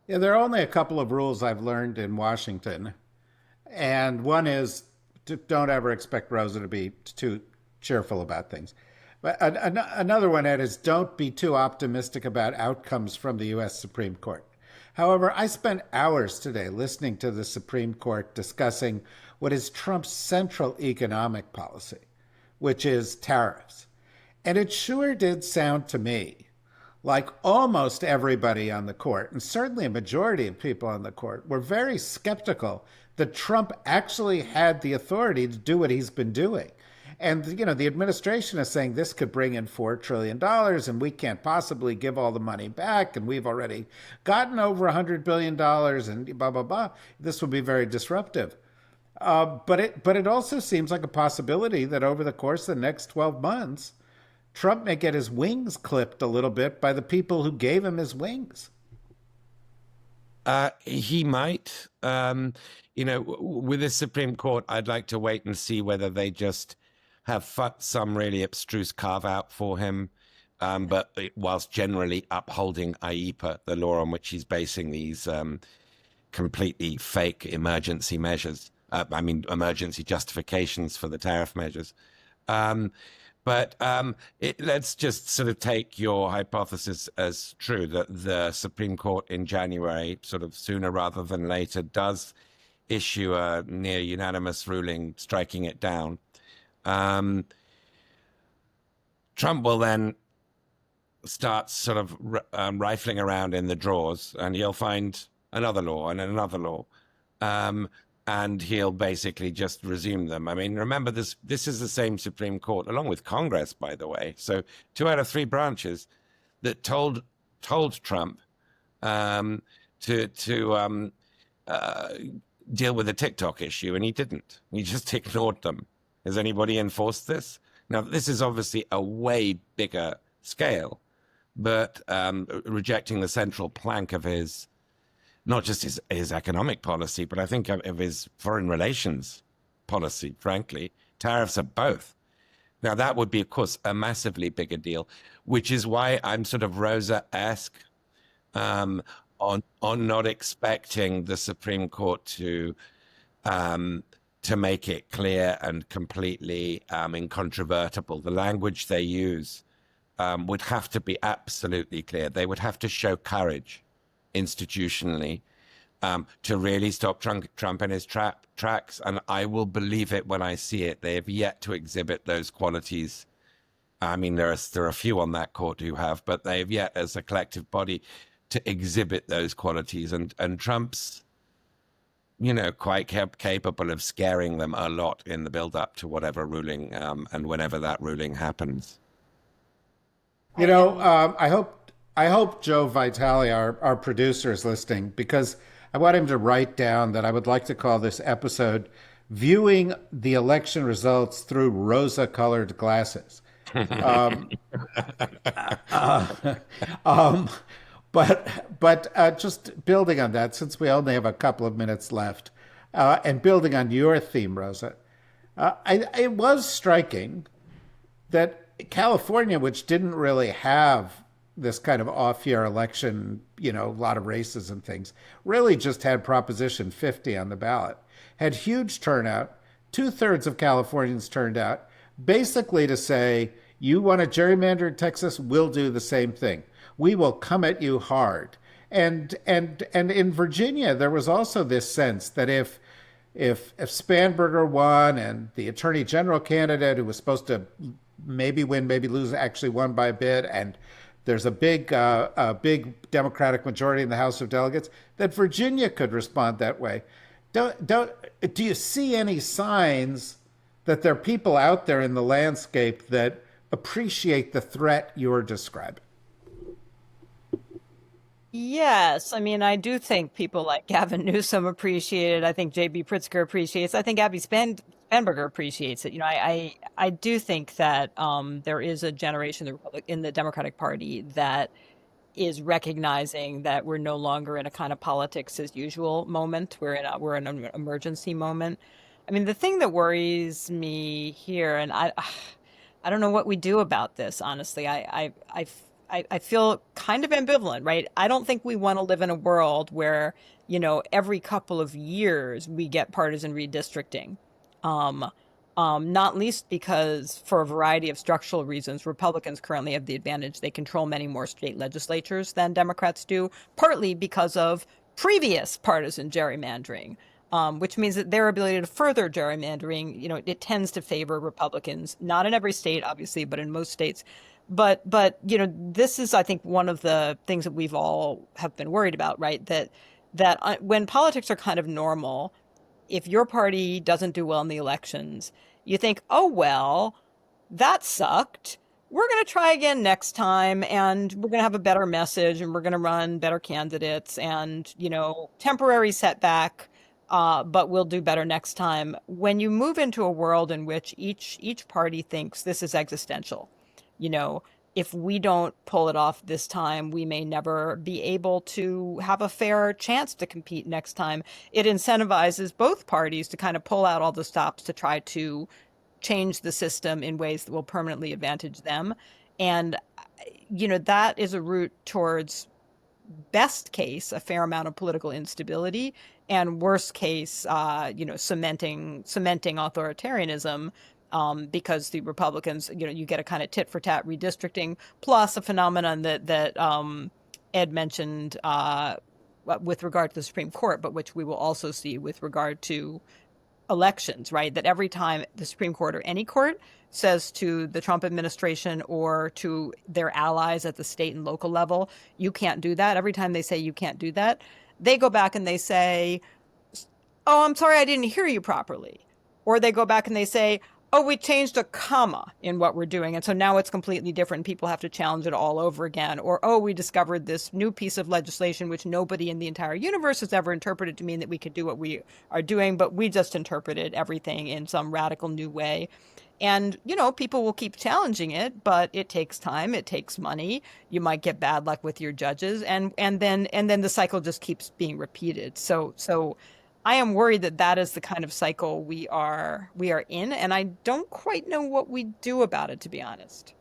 Yeah, there are only a couple of rules I've learned in Washington, and one is don't ever expect Rosa to be too cheerful about things. But another one, Ed, is don't be too optimistic about outcomes from the U.S. Supreme Court. However, I spent hours today listening to the Supreme Court discussing what is Trump's central economic policy, which is tariffs. And it sure did sound to me like almost everybody on the court, and certainly a majority of people on the court, were very skeptical that Trump actually had the authority to do what he's been doing. And the administration is saying this could bring in $4 trillion, and we can't possibly give all the money back, and we've already gotten over $100 billion, and blah blah blah. This will be very disruptive. But it also seems like a possibility that over the course of the next 12 months, Trump may get his wings clipped a little bit by the people who gave him his wings. He might. With the Supreme Court, I'd like to wait and see whether they just have some really abstruse carve out for him, but whilst generally upholding IEPA, the law on which he's basing these completely fake emergency measures. Emergency justifications for the tariff measures. But let's just sort of take your hypothesis as true that the Supreme Court in January, sort of sooner rather than later, does issue a near unanimous ruling striking it down. Trump will then start sort of rifling around in the drawers, and he'll find another law and another law. And he'll basically just resume them. I mean, remember, this is the same Supreme Court, along with Congress, by the way. So 2 out of 3 branches that told Trump to deal with the TikTok issue, and he didn't. He just ignored them. Has anybody enforced this? Now, this is obviously a way bigger scale, but rejecting the central plank of his, not just his economic policy, but I think of his foreign relations policy, frankly. Tariffs are both. Now, that would be, of course, a massively bigger deal, which is why I'm sort of Rosa-esque on not expecting the Supreme Court to make it clear and completely incontrovertible. The language they use would have to be absolutely clear. They would have to show courage institutionally to really stop Trump in his tracks. And I will believe it when I see it. They have yet to exhibit those qualities. I mean, there are a few on that court who have, but they have yet as a collective body to exhibit those qualities. And Trump's, quite capable of scaring them a lot in the build up to whatever ruling and whenever that ruling happens. I hope Joe Vitale, our producer, is listening, because I want him to write down that I would like to call this episode "Viewing the Election Results Through Rosa-Colored Glasses." Um, uh, um, but just building on that, since we only have a couple of minutes left, and building on your theme, Rosa, it was striking that California, which didn't really have this kind of off-year election, a lot of races and things, really just had Proposition 50 on the ballot, had huge turnout. 2/3 of Californians turned out basically to say, you want a gerrymander in Texas, we'll do the same thing. We will come at you hard. And in Virginia, there was also this sense that if Spanberger won and the attorney general candidate who was supposed to maybe win, maybe lose, actually won by a bit, and there's a big Democratic majority in the House of Delegates, that Virginia could respond that way. Do you see any signs that there are people out there in the landscape that appreciate the threat you're describing? Yes, I mean, I do think people like Gavin Newsom appreciate it. I think J.B. Pritzker appreciates. I think Spanberger appreciates it. I do think that there is a generation in the Democratic Party that is recognizing that we're no longer in a kind of politics as usual moment. We're in an emergency moment. I mean, the thing that worries me here, and I don't know what we do about this. Honestly, I feel kind of ambivalent, right? I don't think we want to live in a world where, every couple of years we get partisan redistricting. Um, not least because, for a variety of structural reasons, Republicans currently have the advantage. They control many more state legislatures than Democrats do, partly because of previous partisan gerrymandering, which means that their ability to further gerrymandering, it tends to favor Republicans, not in every state, obviously, but in most states. But this is, I think, one of the things that we've all have been worried about, right? That when politics are kind of normal, if your party doesn't do well in the elections, you think, oh, well, that sucked. We're going to try again next time, and we're going to have a better message, and we're going to run better candidates, and, temporary setback, but we'll do better next time. When you move into a world in which each party thinks this is existential, you know, if we don't pull it off this time, we may never be able to have a fair chance to compete next time. It incentivizes both parties to kind of pull out all the stops to try to change the system in ways that will permanently advantage them. And, that is a route towards, best case, a fair amount of political instability, and worst case, cementing authoritarianism, because the Republicans, you get a kind of tit for tat redistricting, plus a phenomenon that Ed mentioned with regard to the Supreme Court, but which we will also see with regard to elections, right? That every time the Supreme Court or any court says to the Trump administration or to their allies at the state and local level, you can't do that. Every time they say you can't do that, they go back and they say, oh, I'm sorry, I didn't hear you properly. Or they go back and they say, oh, we changed a comma in what we're doing, and so now it's completely different. People have to challenge it all over again. Or, oh, we discovered this new piece of legislation which nobody in the entire universe has ever interpreted to mean that we could do what we are doing, but we just interpreted everything in some radical new way. And, people will keep challenging it, but it takes time, it takes money. You might get bad luck with your judges, and then the cycle just keeps being repeated. So I am worried that that is the kind of cycle we are in, and I don't quite know what we do about it, to be honest.